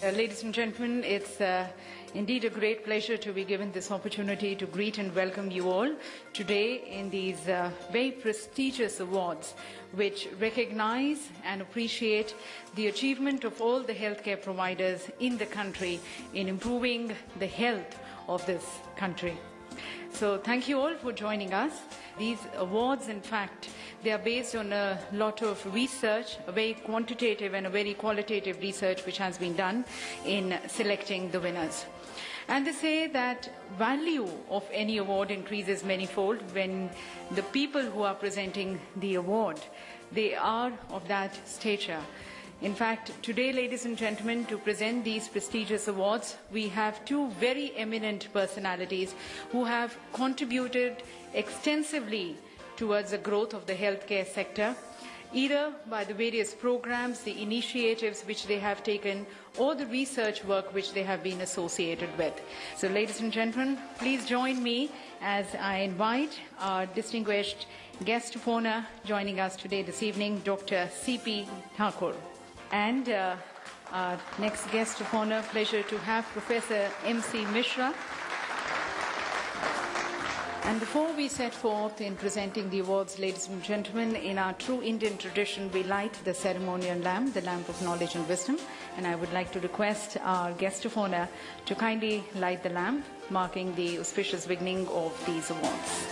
Ladies and gentlemen, it's indeed a great pleasure to be given this opportunity to greet and welcome you all today in these very prestigious awards which recognize and appreciate the achievement of all the healthcare providers in the country in improving the health of this country. So thank you all for joining us. These awards, in fact, they are based on a lot of research, a very quantitative and a very qualitative research which has been done in selecting the winners. And they say that value of any award increases manifold when the people who are presenting the award, they are of that stature. In fact, today, ladies and gentlemen, to present these prestigious awards, we have two very eminent personalities who have contributed extensively towards the growth of the healthcare sector, either by the various programs, the initiatives which they have taken, or the research work which they have been associated with. So, ladies and gentlemen, please join me as I invite our distinguished guest of honor joining us today this evening, Dr. C.P. Thakur. And our next guest of honor, pleasure to have Professor M.C. Mishra. And before we set forth in presenting the awards, ladies and gentlemen, in our true Indian tradition, we light the ceremonial lamp, the lamp of knowledge and wisdom. And I would like to request our guest of honor to kindly light the lamp, marking the auspicious beginning of these awards.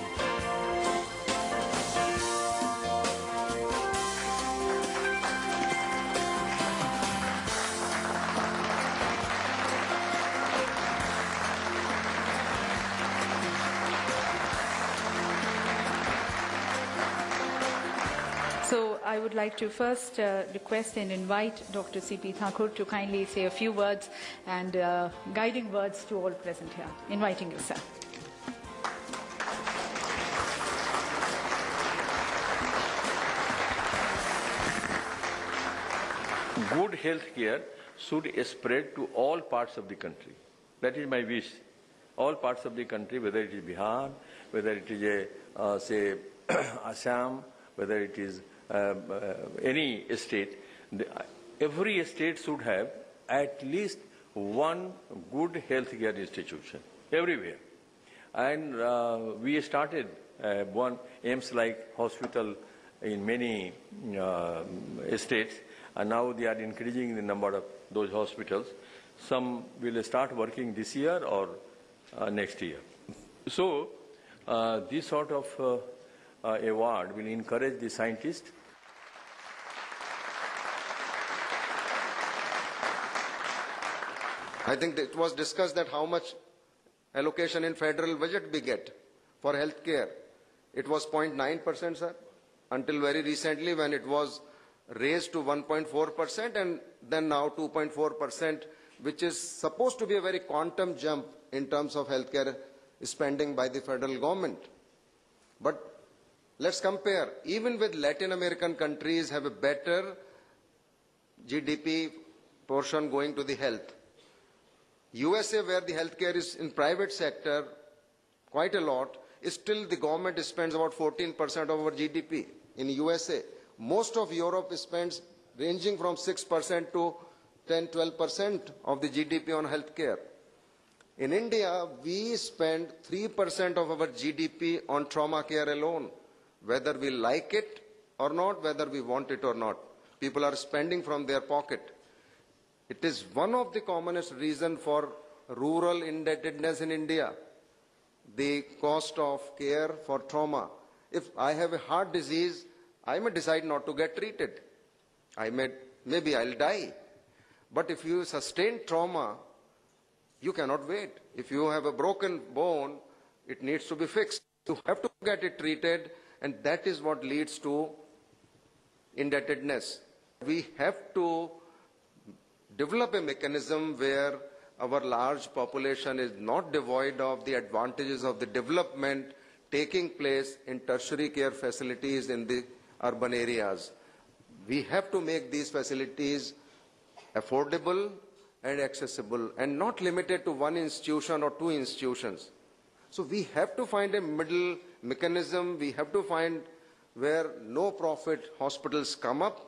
So I would like to first request and invite Dr. C.P. Thakur to kindly say a few words and guiding words to all present here. Inviting you, sir. Good health care should spread to all parts of the country. That is my wish. All parts of the country, whether it is Bihar, whether it is, say, Assam, whether it is any state, every state should have at least one good healthcare institution everywhere. And we started one AIMS like hospital in many states, and now they are increasing the number of those hospitals. Some will start working this year or next year. So this sort of award will encourage the scientists. I think it was discussed that how much allocation in federal budget we get for health care. It was 0.9%, sir, until very recently when it was raised to 1.4% and then now 2.4%, which is supposed to be a very quantum jump in terms of healthcare spending by the federal government. But let's compare. Even with Latin American countries have a better GDP portion going to the health. USA, where the healthcare is in private sector quite a lot, is still the government spends about 14% of our GDP in USA. Most of Europe spends ranging from 6% to 10-12% of the GDP on healthcare. In India, we spend 3% of our GDP on trauma care alone. Whether we like it or not, whether we want it or not, people are spending from their pocket. It is one of the commonest reasons for rural indebtedness in India, the cost of care for trauma. If I have a heart disease, I may decide not to get treated. Maybe I'll die. But if you sustain trauma, you cannot wait. If you have a broken bone, it needs to be fixed. You have to get it treated, and that is what leads to indebtedness. We have to develop a mechanism where our large population is not devoid of the advantages of the development taking place in tertiary care facilities in the urban areas. We have to make these facilities affordable and accessible and not limited to one institution or two institutions. So we have to find a middle mechanism. We have to find where no-profit hospitals come up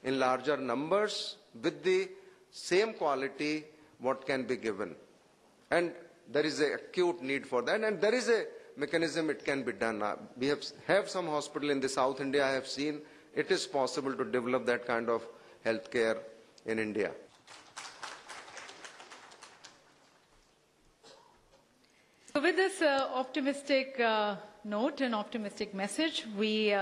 in larger numbers with the same quality what can be given. And there is an acute need for that, and there is a mechanism it can be done. We have some hospital in the South India, I have seen it is possible to develop that kind of healthcare in India. So with this optimistic note and optimistic message, we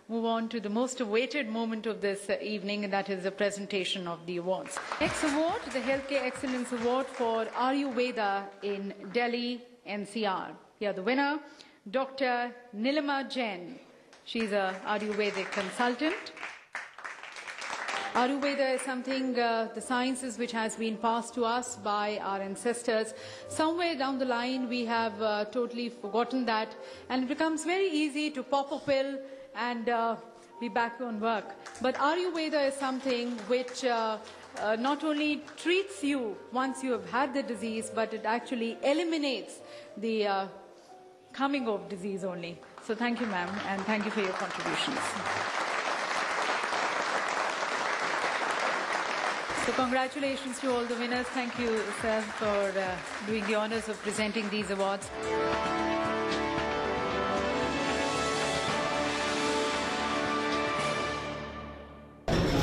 move on to the most awaited moment of this evening, and that is the presentation of the awards. Next award, the Healthcare Excellence Award for Ayurveda in Delhi, NCR. Here the winner, Dr. Nilima Jain. She's an Ayurvedic consultant. Ayurveda is something, the sciences which has been passed to us by our ancestors. Somewhere down the line we have totally forgotten that, and it becomes very easy to pop a pill and be back on work. But Ayurveda is something which not only treats you once you have had the disease, but it actually eliminates the coming of disease only. So thank you, ma'am, and thank you for your contributions. So congratulations to all the winners. Thank you, sir, for doing the honors of presenting these awards.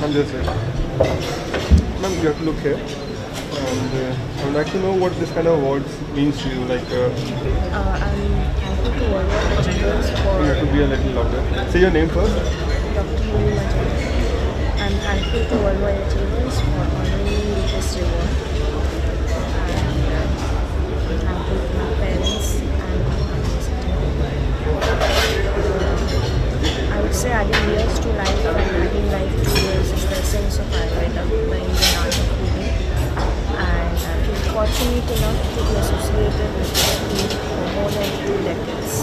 I'm just ma'am, you have to look here. And I would like to know what this kind of awards means to you. Like, I'm thankful to all the achievers for... you have to be a little louder. Say your name first. Dr. Nilima Jain. I'm thankful to all my achievers for honoring me with this reward. And I'm thankful to my parents and I would say adding years to life and adding life to years is the essence of Ayurveda, the Indian art of healing. And I feel fortunate enough to be associated with this field for more than 2 decades.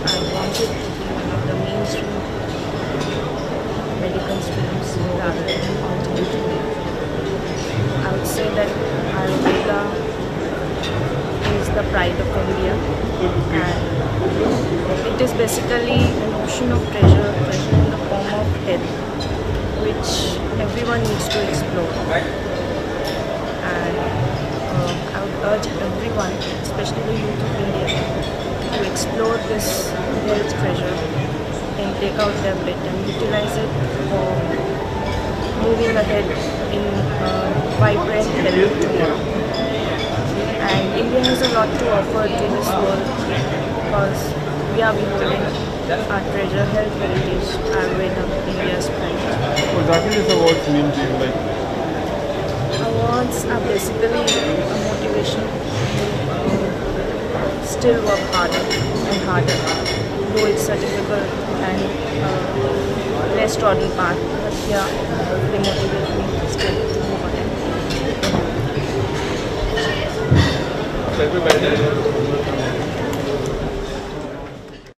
I wanted to be one of the mainstream medical streams rather than alternative. I would say that Ayurveda is the pride of India, and it is basically an ocean of treasure in the form of health, which everyone needs to explore. And I would urge everyone, especially the youth of India, to explore this health treasure and take out their bit and utilize it for moving ahead in vibrant health tomorrow. And India has a lot to offer to this world because we are beholding our treasure, health heritage, Ayurveda, India's pride. What exactly does awards mean to you? Like, awards are basically a motivation to still work harder and harder, though it's a difficult and less trodden path, but yeah, they motivate me still to move ahead. Thank you very much.